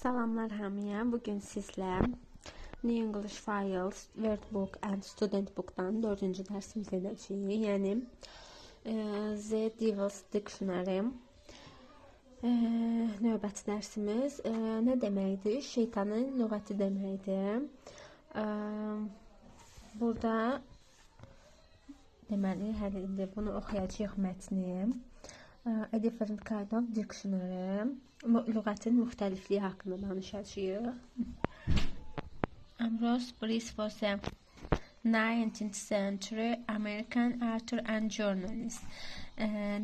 Salamlar hamıya. Bugün sizlə New English Files, Workbook and Student Book'dan 4-cü dərsimizi edəcəyik. Yəni The Devil's Dictionary. Növbəti dərsimiz nə deməkdir? Şeytanın lüğəti deməkdir. Burada deməli, hələ indi bunu oxuyacağıq mətni. A different kind of dictionary. Lüğətin müxtəlifliyi haqqında danışacağıq. Ambrose Bierce was a 19th century American author and journalist.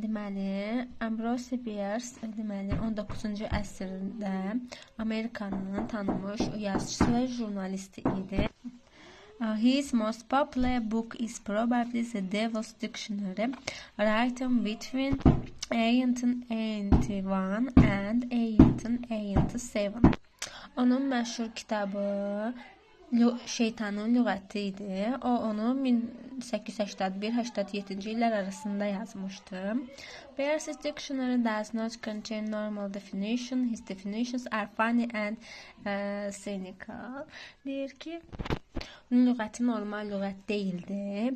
Deməli, Ambrose Bierce deməli 19-cu əsrdə Amerikanın tanınmış yazıcısı və jurnalisti idi. His most popular book is probably The Devil's Dictionary, written between 1881 and 1887. Onun məşhur kitabı Şeytanın lüğəti idi. O onu 1881-87-ci illər arasında yazmışdı. Bierce's dictionary does not contain normal definition. His definitions are funny and cynical. Deyir ki, lüğəti normal lüğət deyildi,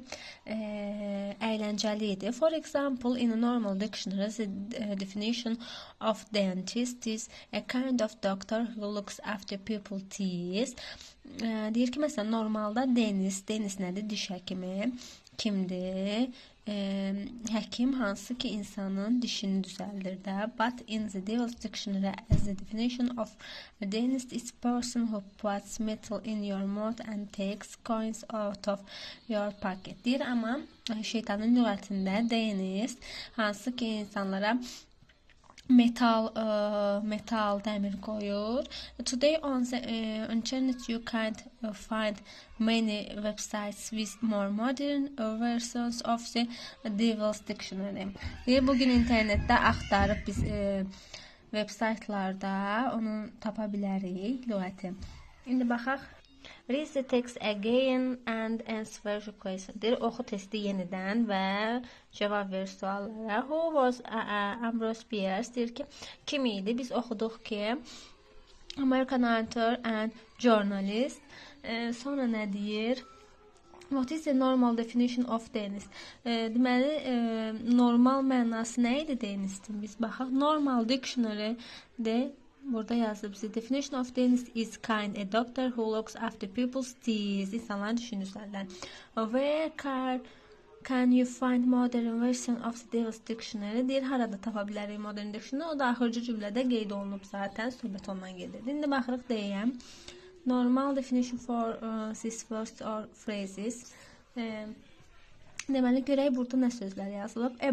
əyləncəli idi. For example, in a normal dictionary, the definition of dentist is a kind of doctor who looks after people's teeth. Deyir ki, məsələn, normalda dentist nədir? Diş həkimi kimdir? Həkim hansı ki insanın dişini düzəldir də. But in the Devil's Dictionary, as the definition of a dentist is person who puts metal in your mouth and takes coins out of your pocket. Deyir, amma şeytanın lüğətində dentist hansı ki insanlara metal dəmir qoyur. Today on the internet you can't find many websites with more modern versions of the Devil's Dictionary. Bugün internetdə axtarıb biz websaytlarda onu tapa bilərik lüğəti. İndi baxaq. Read the text again and answer the question. Oxu testi yenidən və cavab ver suallara. Who was Ambrose Bierce? Deyir ki, kim idi? Biz oxuduq ki, American author and journalist. Sonra nə deyir? What is the normal definition of dentist? Deməli, normal mənası nə idi dentistin? Biz baxaq. Normal dictionary de burada yazıb. The definition of dentist is kind, a doctor who looks after people's teeth. İnsanların düşünürlərdən. Where can you find modern version of the Devil's Dictionary? Deyir, harada tapa bilərik modern dictionary? O da axırcı cümlədə qeyd olunub zaten. Söhbət ondan gedir. İndi baxırıq deyəm. Normal definition for these words or phrases. Deməli, görək burada nə sözlər yazılıb. A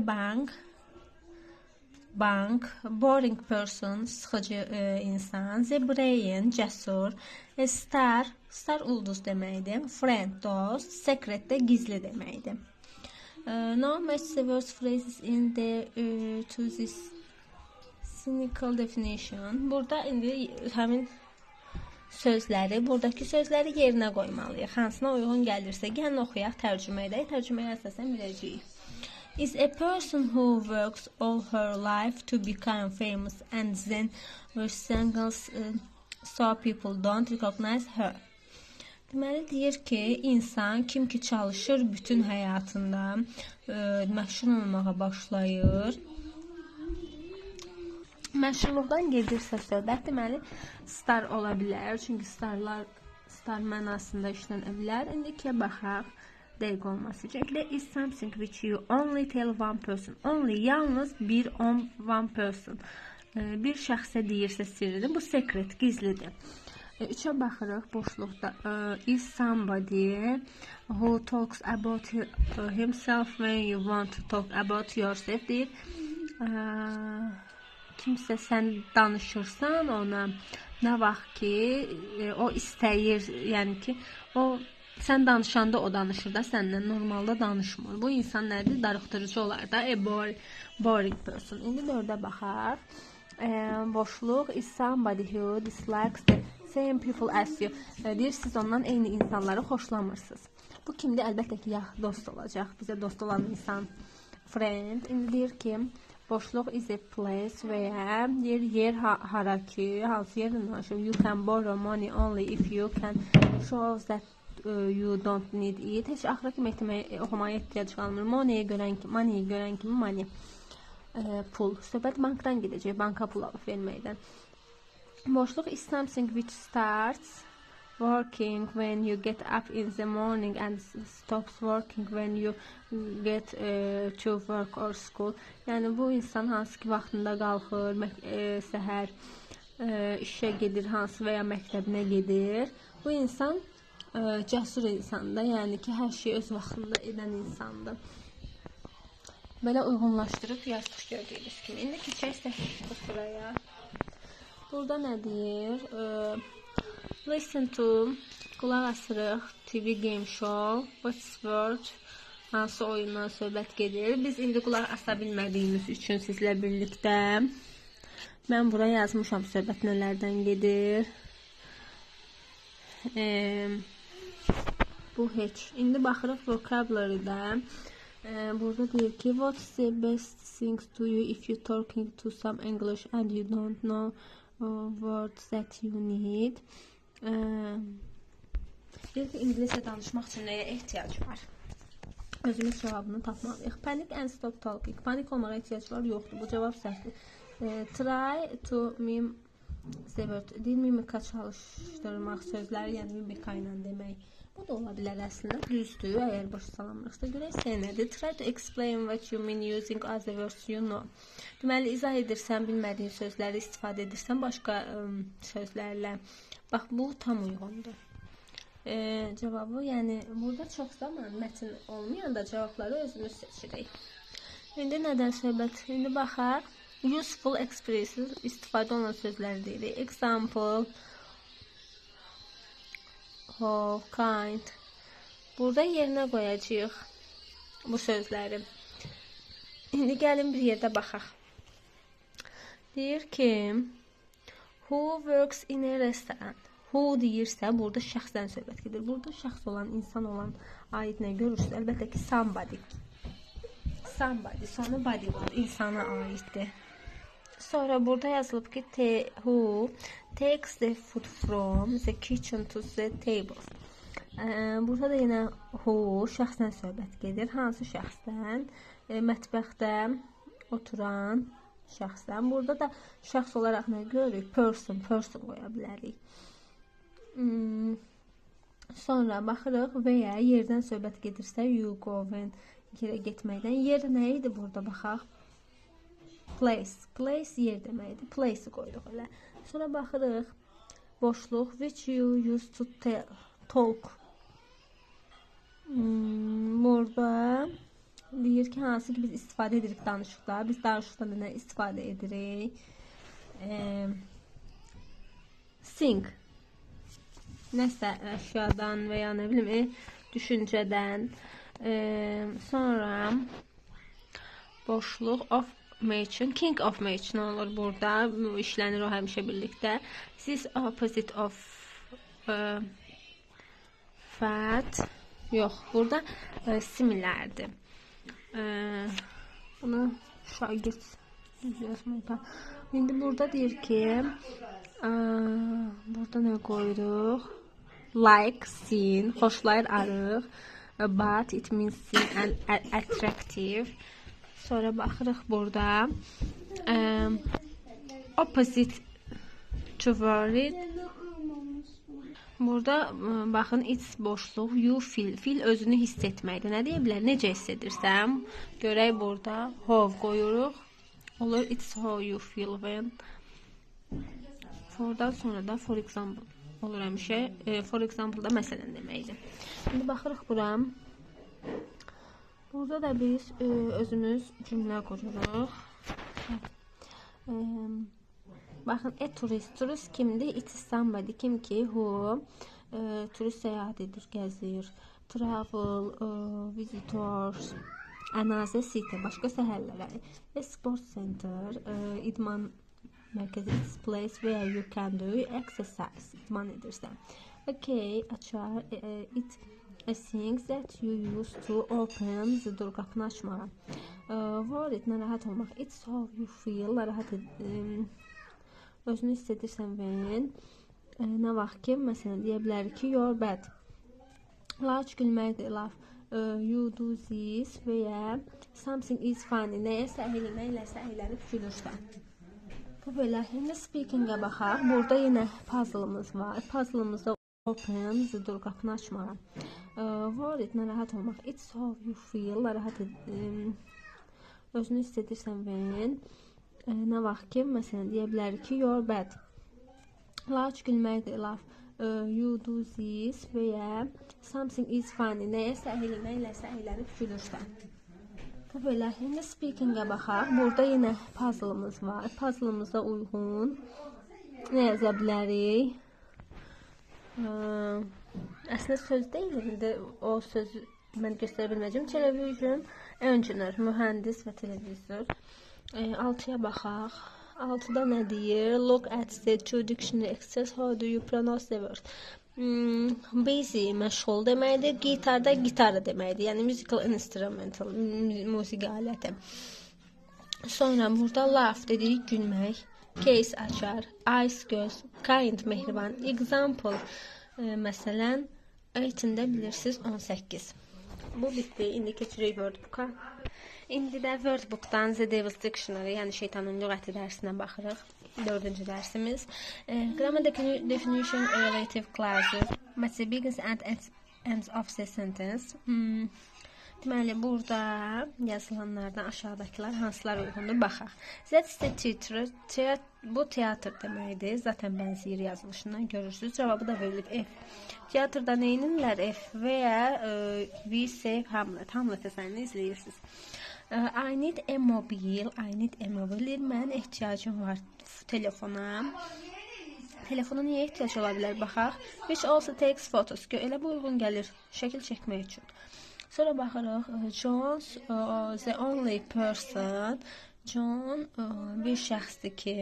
bank, boring person, sıxıcı insan, the brain, cəsur, a star ulduz deməkdir, friend, dost, secret də gizli deməkdir. Now match the words phrases in the to this cynical definition. Burada indi həmin sözləri, buradakı sözləri yerinə qoymalıyıq. Hansına uyğun gəlirsə, gəlin oxuyaq, tərcümə edək. Tərcüməyə əsasən biləcəyik. Is a person who works all her life to become famous and then singles so people don't recognize her. Deməli, deyir ki, insan kim ki çalışır bütün həyatında məşhur olmağa başlayır. Məşhurluqdan gedirsə söhbət, deməli, star ola bilər. Çünki star mənasında işlənə bilər. İndikiyə baxaq. Dəqiq olması üçün. Is something which you only tell one person. Only, yalnız one person. Bir şəxsə deyirsə sirridir. Bu secret, gizlidir. 3-ə baxırıq boşluqda. Is somebody who talks about himself when you want to talk about yourself deyir. Kimsə sən danışırsan ona, nə vaxt ki o istəyir, yəni ki o sən danışanda o danışır da səndən, normalda danışmır. Bu insan nədir? Darıxdırıcı olar da. A boring person. İndi 4-ə baxaq. Boşluq. Is somebody who dislikes the same people as you. Deyir, siz ondan eyni insanları xoşlamırsınız. Bu kimdir? Əlbəttə ki, ya dost olacaq. Bizə dost olan insan friend. İndi deyir ki, Boşluq is a place və ya yer hara ki, hansı yerdən danışır. You can borrow money only if you can show that you don't need it. Heç axıra kimi oxumaya ehtiyac qalmır. Money görən kimi money. Pul. Söhbət bankdan gedəcək. Banka pul alıb verməkdən. Boşluq is something which starts working when you get up in the morning and stops working when you get to work or school. Yəni bu insan hansı ki vaxtında qalxır, səhər işə gedir, hansı və ya məktəbinə gedir. Bu insan cəsur insandır. Yəni ki hər şeyi öz vaxtında edən insandır. Belə uyğunlaşdırıb yazdıq gördüyünüz kimi. İndi keçək buraya. Burada nə deyir? Listen to, qulaq asırıq, TV game show, what's word, hansı oyundan söhbət gedir. Biz indi qulaq asa bilmədiyimiz üçün sizlə birlikdə mən bura yazmışam söhbət nələrdən gedir. Bu heç. İndi baxırıq vocabulary-də. Burada deyir ki, what's the best things to you if you talking to some English and you don't know words that you need. Deyir ki, İngilizcə danışmaq üçün nəyə ehtiyac var? Özümüz cavabını tapmalıyıq. Panic and stop talking. Panik olmağa ehtiyac var, yoxdur. Bu cavab səhvdir. Try to mime the word. Deyir, mimika çalışdırmaq sözləri, yəni mimika ilə demək. Bu da ola bilər əslində. Düzdür, əgər başa salamırıqsa. Görək nədir? Try to explain what you mean using other words you know. Deməli, izah edirsən, bilmədiyin sözləri istifadə edirsən başqa sözlərlə. Bax, bu tam uyğundur. Cavabı, yəni, burada çox zaman mətin olmayanda cavabları özümüz seçirik. İndi nədən söhbət? İndi baxaq. Useful expressions, istifadə olunan sözləri deyirik. Example, of, kind. Burada yerinə qoyacağıq bu sözləri. İndi gəlin bir yerdə baxaq. Deyir ki, who works in a restaurant? Who deyirsə, burada şəxsdən söhbət gedir. Burada şəxs olan, insan olan aid nə görürsünüz? Əlbəttə ki, somebody. Somebody, sonra body var, insana aiddir. Sonra burada yazılıb ki, who takes the food from the kitchen to the table. Burada da yenə who, şəxsdən söhbət gedir. Hansı şəxsdən? Mətbəxdə oturan şəxsdən. Burada da şəxs olaraq nə görürük? Person qoya bilərik. Sonra baxırıq və ya yerdən söhbət gedirsə, you go when yerə getməkdən. Yer nə idi burada baxaq? Place yer deməkdir. Place qoyduq elə. Sonra baxırıq boşluq which you used to talk. Burada deyir ki, hansı ki biz istifadə edirik danışıqda. Biz danışıqda nə istifadə edirik? Sing. Nəsə əşyadan və ya nə bilim düşüncədən. Sonra boşluq of mention, king of mention olur burada. İşlənir o həmişə birlikdə. This opposite of fat. Yox, burada similardır. Bunu şagird yazmayacağım. İndi burada deyir ki, burada nə qoyuruq? Like, seen, xoşlayır, arıq. But it means seen and attractive. Sonra baxırıq burada. Opposite to worried. Burada baxın, it's boşluq, you feel. Feel özünü hiss etməkdir. Nə deyə bilər? Necə hiss edirsəm? Görək burada how qoyuruq. Olur, it's how you feel when. Fordan sonra da for example olur həmişə. For example da məsələn deməkdir. İndi baxırıq bura. Burada da biz özümüz cümlə qururuq. Baxın, turist kimdir? It's somebody, kim ki, who turist səyahət edir, gəzir. Travel, visitors, another city, başqa səhərlərə. Sport center, idman mərkəzi, it's place where you can do exercise, idman edirsən. Okay, açar, it things that you use to open the door, qapını açmağa. Worried, narahat olmaq. It's how you feel, narahat özünü hiss edirsən when. Nə vaxt ki, məsələn, deyə bilərik ki, you're bad. Large gülməkdir, laugh. You do this və ya something is funny. Nəyəsə əylənib gülürsən. Bu belə. İndi speaking-ə baxaq. Burada yenə puzzle-ımız var. Puzzle-ımızda open the door, qapını açmağa. Worried, narahat olmaq. It's how you feel, narahat özünü hiss edirsən when. Nə vaxt ki, məsələn, deyə bilərik ki, you're bad. Large gülməkdir, laugh. You do this və ya something is funny. Nəyəsə əylənib gülürsən. Bu belə. İndi speaking-ə baxaq. Burada yenə puzzle-ımız var. Puzzle-ımıza uyğun nə yaza bilərik? Əslində söz deyil. İndi o sözü mən göstərə bilməyəcəm. Television, engineer, mühəndis və televizor. 6-ya baxaq. 6-da nə deyir? Look at the two dictionary exercises. How do you pronounce the word? Busy, məşğul deməkdir. Gitarda gitarı deməkdir. Yəni musical instrumental, musiqi aləti. Sonra burada laugh dedik, gülmək. Case açar, eyes göz, kind mehriban. Example, məsələn, 18-də bilirsiniz 18. Bu bitdi. İndi keçirik Wordbook-a. İndi də Wordbook-dan The Devil's Dictionary, yəni şeytanın lüğəti dərsinə baxırıq. 4-cü dərsimiz. Grammar definition, relative clauses, match begins and ends of the sentence. Deməli, burada yazılanlardan aşağıdakılar hansılar uyğundur? Baxaq. That's the theater. Bu teatr deməkdir. Zaten bənzəyir yazılışından görürsünüz. Cavabı da verilib F. Teatrda neyinirlər? F və ya We Save Hamlet. Hamlet əsərini izləyirsiniz. I need a mobile. I need a mobile. Mən ehtiyacım var telefona. Telefona niyə ehtiyac ola bilər? Baxaq. Which also takes photos. Elə bu uyğun gəlir şəkil çəkmək üçün. Sonra baxırıq. John's the only person. John bir şəxsdir ki.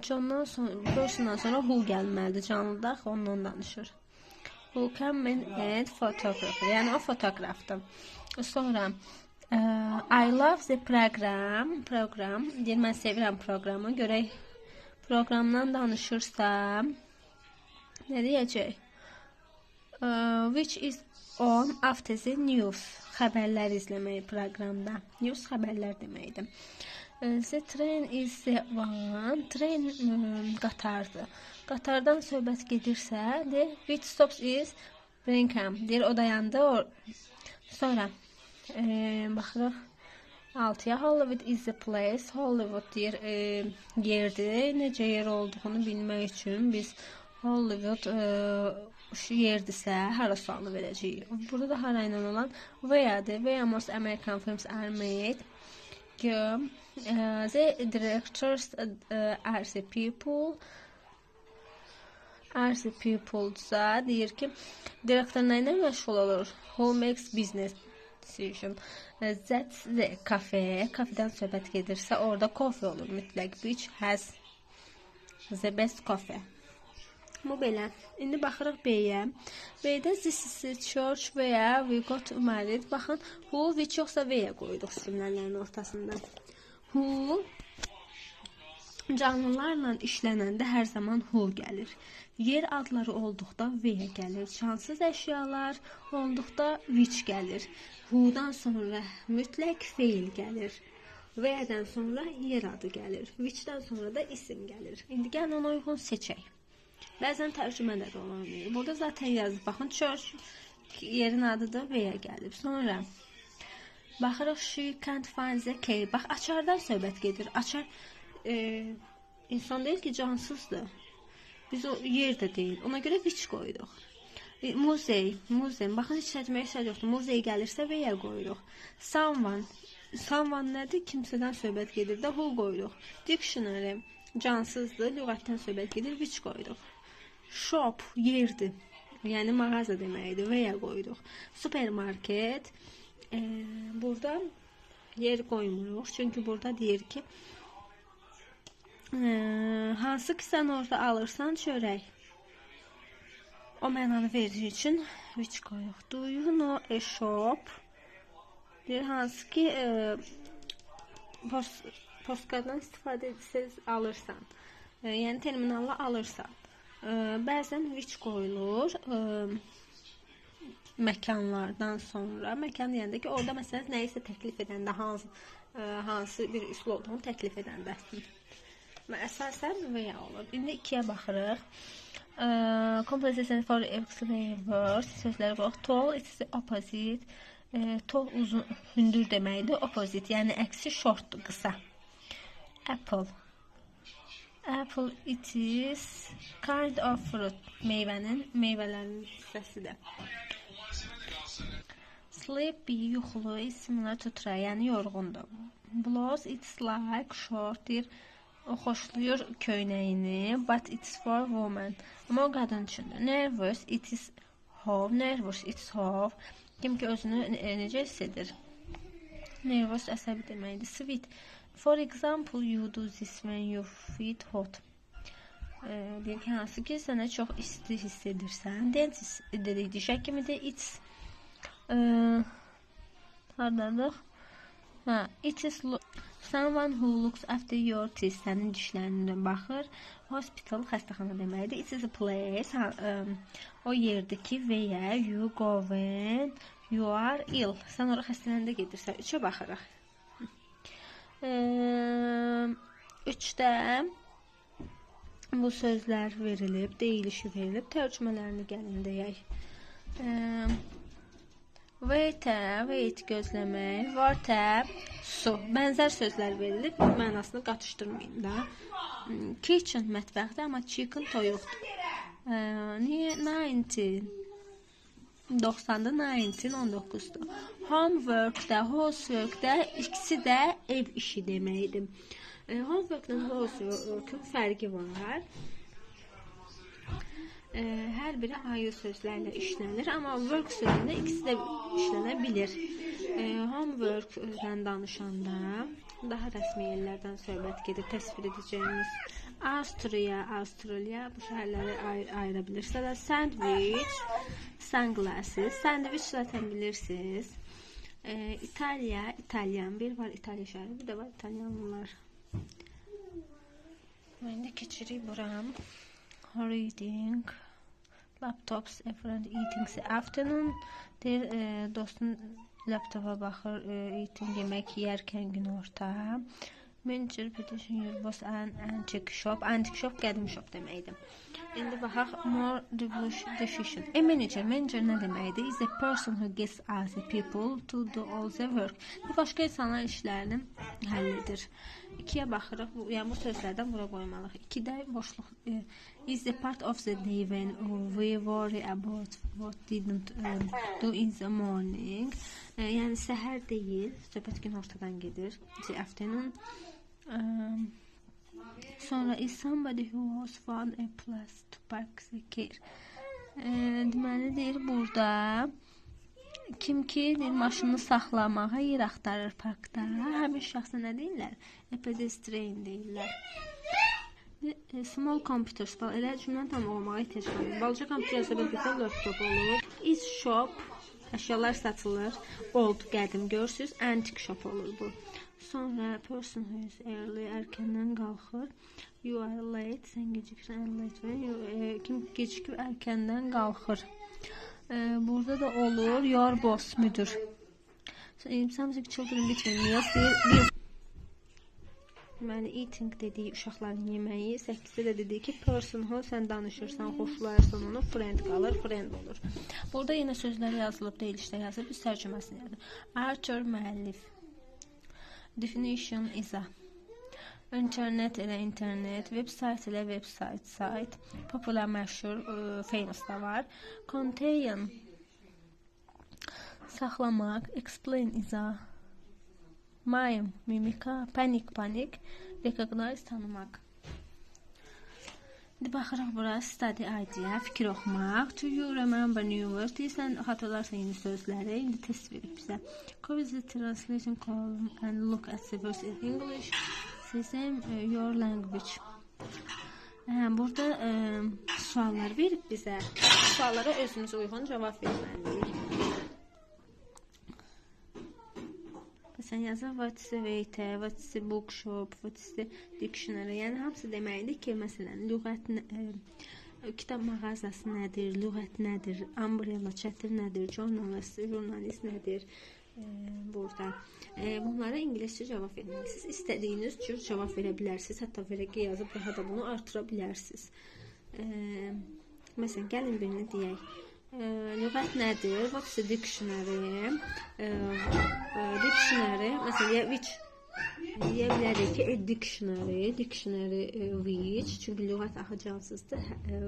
John'dan sonra persondan sonra who gəlməlidir. Canlıda ondan danışır. Who come in and photographer. Yəni o fotoqrafdır. Sonra I love the program. Deyir, mən sevirəm proqramı. Görək proqramdan danışırsam nə deyəcək? Which is on after the news. Xəbərlər izləmək proqramda. News xəbərlər deməkdir. The train is the one. Train qatardır. Qatardan söhbət gedirsə, deyir, which stops is Birmingham. Deyir, o dayandı. Sonra baxırıq 6-ya. Hollywood is the place. Hollywood deyir, yerdir. Necə yer olduğunu bilmək üçün biz Hollywood yerdirsə, hara sualını verəcəyik. Burada da hara ilə olan where'dir. Where most American films are made. The directors are the people. Are-sa deyir ki, direktor nə ilə məşğul olur? Who makes business decision? That's the cafe. Kafedən söhbət gedirsə, orada coffee olur mütləq. Which has the best coffee. Bu belə. İndi baxırıq B-yə. B-də this is the church və ya we got married. Baxın, who, which yoxsa V-yə qoyduq simlərlərin ortasında. Who canlılarla işlənəndə hər zaman who gəlir. Yer adları olduqda V-yə gəlir. Cansız əşyalar olduqda which gəlir. Who-dan sonra mütləq feil gəlir. V-dən sonra yer adı gəlir. Which-dən sonra da isim gəlir. İndi gəlin ona uyğun seçək. Bəzən tərcümədə də olanır. Burada zaten yazıb. Baxın, church yerin adı da V-yə gəlib. Sonra baxırıq, she can't find the key. Bax, açardan söhbət gedir. Açar insan deyil ki, cansızdır. Biz o yer də deyil. Ona görə which qoyduq. Muzey. Baxın, heç etməyə söz yoxdur. Muzey gəlirsə V-yə qoyduq. Someone nədir? Kimsədən söhbət gedir də who qoyduq. Dictionary cansızdır. Lüğətdən söhbət gedir. Which qoyduq. Shop yerdir. Yəni mağaza deməkdir. V-yə qoyduq. Supermarket. Burada yer qoymuruq. Çünki burada deyir ki, hansı ki sən orada alırsan çörək. o mənanı verdiyi üçün which qoyuq. Do you know a shop? Deyir, hansı ki postkartdan istifadə edsiniz, alırsan. Yəni terminalla alırsan. Bəzən which qoyulur məkanlardan sonra. Məkan deyəndə ki, orada məsələn nəyisə təklif edəndə, hansı bir üsul olduğunu təklif edəndə. Əsasən veya olur. İndi 2-yə baxırıq. Composition for excellent words. Sözləri qoyuq. Tall, it's the opposite. Tall uzun, hündür deməkdir. Opposite, yəni əksi shortdur, qısa. Apple. Apple, it is kind of fruit. Meyvələrin hissəsidir. Sleepy, yuxulu, is similar to try, yəni yorğundur. Blouse, it's like short, o xoşlayır köynəyini, but it's for woman. Amma o qadın üçündür. Nervous, it is how. Nervous, it's how. Kim ki özünü necə hiss edir? Nervous əsəbi deməkdir. Sweet. For example, you do this when you feel hot. Deyir ki, hansı ki sənə çox isti hiss edirsən. Dentist dedik, diş həkimidir. It's hardadıq? It is someone who looks after your teeth. Sənin dişlərinə baxır. Hospital, xəstəxana deməkdir. It is a place. O yerdir ki, veya you go when you are ill. Sən ora xəstələndə gedirsən. 3-ə baxırıq. 3-də bu sözlər verilib, deyilişi verilib, tərcümələrini gəlin deyək. Wait gözləmək, water su. Bənzər sözlər verilib, mənasını qatışdırmayın da. Kitchen mətbəxdə, amma chicken toyuqdur. Niyə 90? 90-da 19-dur. Homework'da, housework'da ikisi də ev işi deməkdir. Homework'la housework'un fərqi var. Hər biri ayrı sözlərlə işlənir, amma work sözündə ikisi də işlənə bilir. Homework'dan danışanda daha rəsmi yerlərdən söhbət gedir, təsvir edəcəyimiz. Avstraliya bu şəhərləri ayıra bilirsiniz. Sandwich, sunglasses. Sandwich zaten bilirsiniz. İtalya, İtalyan. Bir var İtalya şəhəri, bir də var İtalyanlılar. İndi keçirik buram. Reading. Laptops, a friend eating the afternoon. Deyir, dostun laptopa baxır, eating, yemək yərkən günorta. Mentor, petition, your boss, antique shop. Antique shop, qədim shop deməkdir. İndi baxaq, more definition. A manager nə deməkdir? Is a person who gets other people to do all the work. Başqa insanlar işlərini həll edir. 2-yə baxırıq, yəni bu sözlərdən bura qoymalıyıq. 2-də boşluq. Is a part of the day when we worry about what didn't do in the morning. Yəni səhər deyil, söhbət gün ortadan gedir. The afternoon. Sonra is somebody who has found a place to park the car. Deməli deyir burada kim ki maşını saxlamağa yer axtarır parkda. Həmin şəxsə nə deyirlər? A pedestrian deyirlər. Small computers, elə cümləni tamamlamağa ehtiyac var. Balaca kompüter söhbətdə laptop olur. Is shop, əşyalar satılır. Old, qədim görürsüz. Antique shop olur bu. Sonra person who is early, erkəndən qalxır. You are late, sən gecikirsən, late. Kim gecikib erkəndən qalxır. Burada da olur your boss, müdür. Something children between meals deyir. Deməli, eating dediyi uşaqların yeməyi, 8-də də dediyi ki, person who, sən danışırsan, xoşlayırsan onu, friend qalır, friend olur. Burada yenə sözlər yazılıb, deyilişdə yazılıb, biz tərcüməsini yazılıb. Arthur müəllif. Definition is a. İnternet elə internet, website elə website, site. Popular, məşhur, famous da var. Contain. Saxlamaq. Explain is a. Mime, mimika, panik, recognize, tanımaq. İndi baxırıq bura, study idea, fikir oxumaq. To you remember new words, deyirsən, xatırlarsan yeni sözləri, indi test verib bizə. Copy the translation column and look at the words in English. Same your language. Burada suallar verib bizə. Suallara özümüz uyğun cavab verməliyik. Məsələn, yazır what is the waiter, what is the bookshop, what is the dictionary. Yəni hamısı deməkdir ki, məsələn, lüğət kitab mağazası nədir, lüğət nədir, umbrella, çətir nədir, jurnalist nədir burada. Bunlara ingiliscə cavab verməlisiniz. İstədiyiniz cür cavab verə bilərsiniz. Hətta vərəqə yazıb daha da bunu artıra bilərsiniz. Məsələn, gəlin birini deyək. Lüğət nədir? What is the dictionary? Dictionary, məsələn, which deyə bilərik ki, dictionary which, çünki lüğət axı cavabsızdır,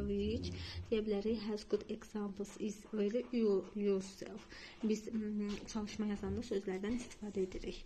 which deyə bilərik has good examples is yourself. Biz çalışma yazanda sözlərdən istifadə edirik.